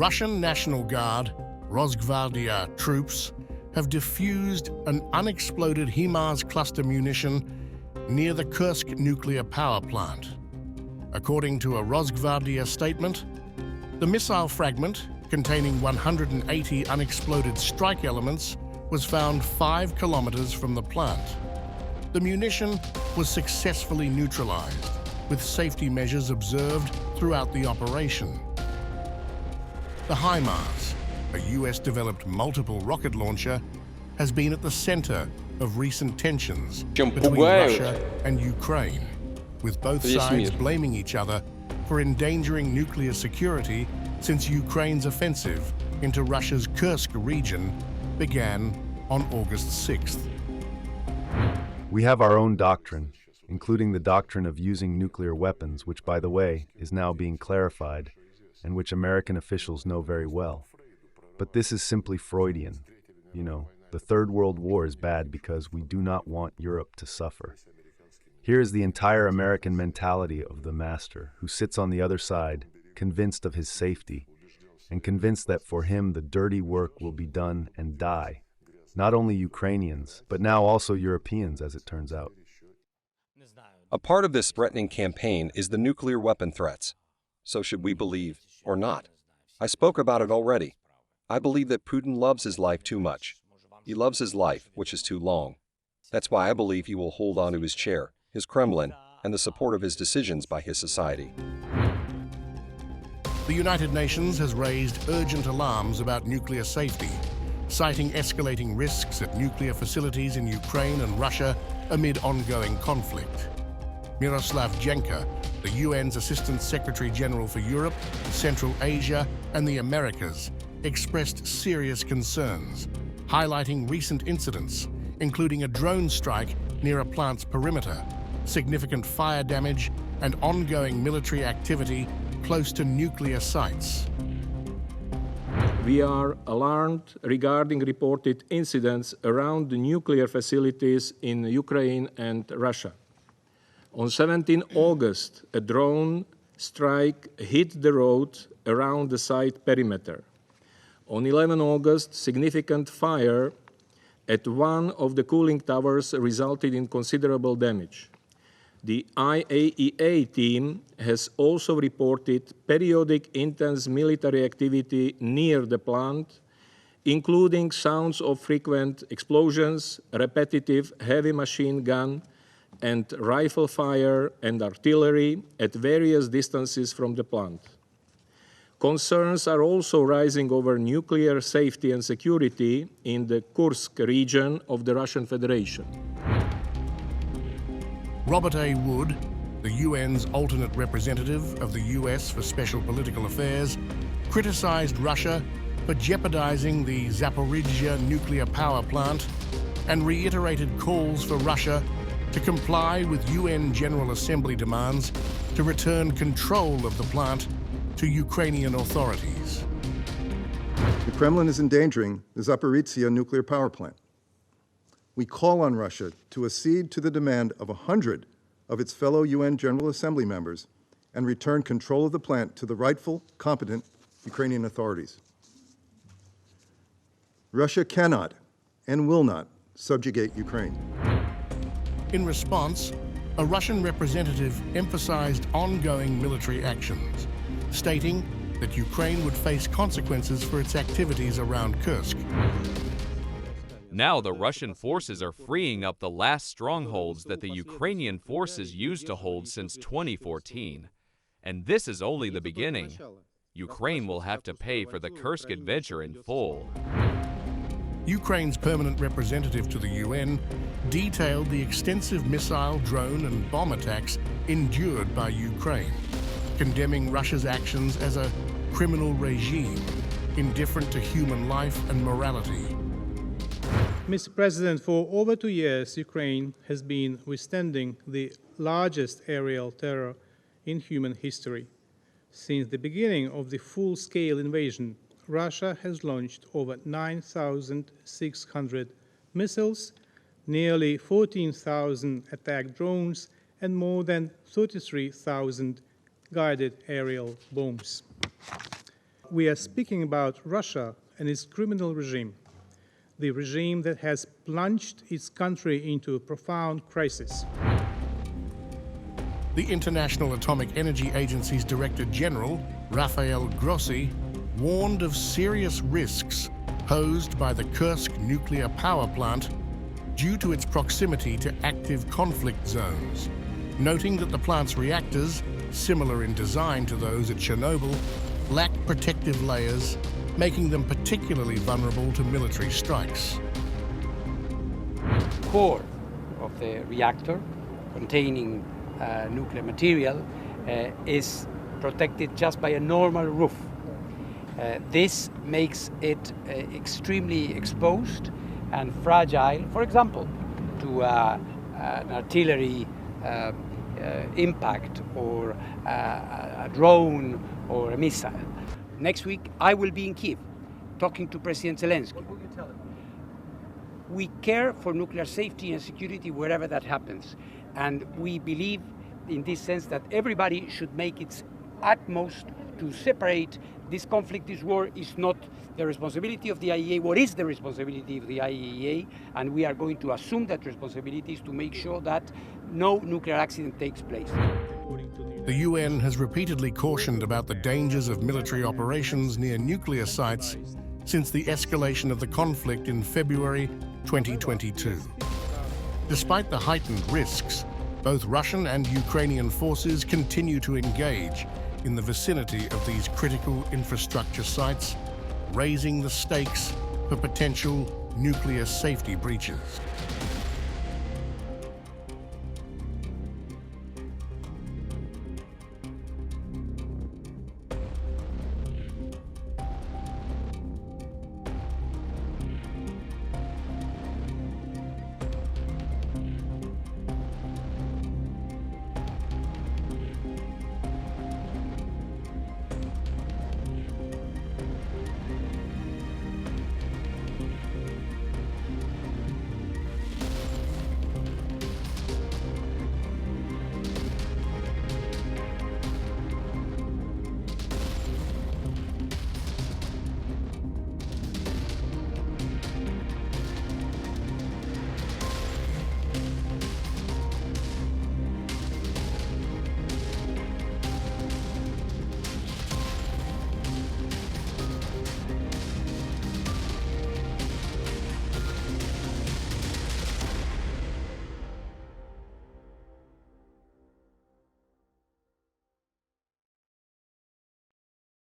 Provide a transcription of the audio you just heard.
Russian National Guard, Rosgvardia troops have defused an unexploded HIMARS cluster munition near the Kursk nuclear power plant. According to a Rosgvardia statement, the missile fragment, containing 180 unexploded strike elements, was found 5 kilometers from the plant. The munition was successfully neutralized, with safety measures observed throughout the operation. The HIMARS, a US-developed multiple rocket launcher, has been at the center of recent tensions between Russia and Ukraine, with both sides blaming each other for endangering nuclear security since Ukraine's offensive into Russia's Kursk region began on August 6th. We have our own doctrine, including the doctrine of using nuclear weapons, which, by the way, is now being clarified, and which American officials know very well. But this is simply Freudian. You know, the Third World War is bad because we do not want Europe to suffer. Here is the entire American mentality of the master, who sits on the other side, convinced of his safety, and convinced that for him the dirty work will be done and die. Not only Ukrainians, but now also Europeans, as it turns out. A part of this threatening campaign is the nuclear weapon threats. So should we believe or not? I spoke about it already. I believe that Putin loves his life too much. He loves his life, which is too long. That's why I believe he will hold on to his chair, his Kremlin, and the support of his decisions by his society. The United Nations has raised urgent alarms about nuclear safety, citing escalating risks at nuclear facilities in Ukraine and Russia amid ongoing conflict. Miroslav Jenka, the UN's Assistant Secretary General for Europe, Central Asia, and the Americas, expressed serious concerns, highlighting recent incidents, including a drone strike near a plant's perimeter, significant fire damage, and ongoing military activity close to nuclear sites. We are alarmed regarding reported incidents around the nuclear facilities in Ukraine and Russia. On 17 August, a drone strike hit the road around the site perimeter. On 11 August, significant fire at one of the cooling towers resulted in considerable damage. The IAEA team has also reported periodic intense military activity near the plant, including sounds of frequent explosions, repetitive heavy machine gun and rifle fire and artillery at various distances from the plant. Concerns are also rising over nuclear safety and security in the Kursk region of the Russian Federation. Robert A. Wood, the UN's alternate representative of the US for Special Political Affairs, criticized Russia for jeopardizing the Zaporizhzhia nuclear power plant and reiterated calls for Russia to comply with UN General Assembly demands to return control of the plant to Ukrainian authorities. The Kremlin is endangering the Zaporizhzhia nuclear power plant. We call on Russia to accede to the demand of 100 of its fellow UN General Assembly members and return control of the plant to the rightful, competent Ukrainian authorities. Russia cannot and will not subjugate Ukraine. In response, a Russian representative emphasized ongoing military actions, stating that Ukraine would face consequences for its activities around Kursk. Now the Russian forces are freeing up the last strongholds that the Ukrainian forces used to hold since 2014. And this is only the beginning. Ukraine will have to pay for the Kursk adventure in full. Ukraine's permanent representative to the UN detailed the extensive missile, drone, and bomb attacks endured by Ukraine, condemning Russia's actions as a criminal regime, indifferent to human life and morality. Mr. President, for over 2 years, Ukraine has been withstanding the largest aerial terror in human history. Since the beginning of the full-scale invasion, Russia has launched over 9,600 missiles, nearly 14,000 attack drones, and more than 33,000 guided aerial bombs. we are speaking about Russia and its criminal regime, the regime that has plunged its country into a profound crisis. The International Atomic Energy Agency's Director General, Rafael Grossi, warned of serious risks posed by the Kursk nuclear power plant due to its proximity to active conflict zones, noting that the plant's reactors, similar in design to those at Chernobyl, lack protective layers, making them particularly vulnerable to military strikes. The core of the reactor, containing nuclear material, is protected just by a normal roof. This makes it extremely exposed and fragile, for example, to an artillery impact or a drone or a missile. Next week, I will be in Kiev talking to President Zelensky. What will you tell him? We care for nuclear safety and security wherever that happens. And we believe in this sense that everybody should make its utmost to separate this conflict. This war is not the responsibility of the IAEA. What is the responsibility of the IAEA? And we are going to assume that responsibility is to make sure that no nuclear accident takes place. The UN has repeatedly cautioned about the dangers of military operations near nuclear sites since the escalation of the conflict in February 2022. Despite the heightened risks, both Russian and Ukrainian forces continue to engage in the vicinity of these critical infrastructure sites, raising the stakes for potential nuclear safety breaches.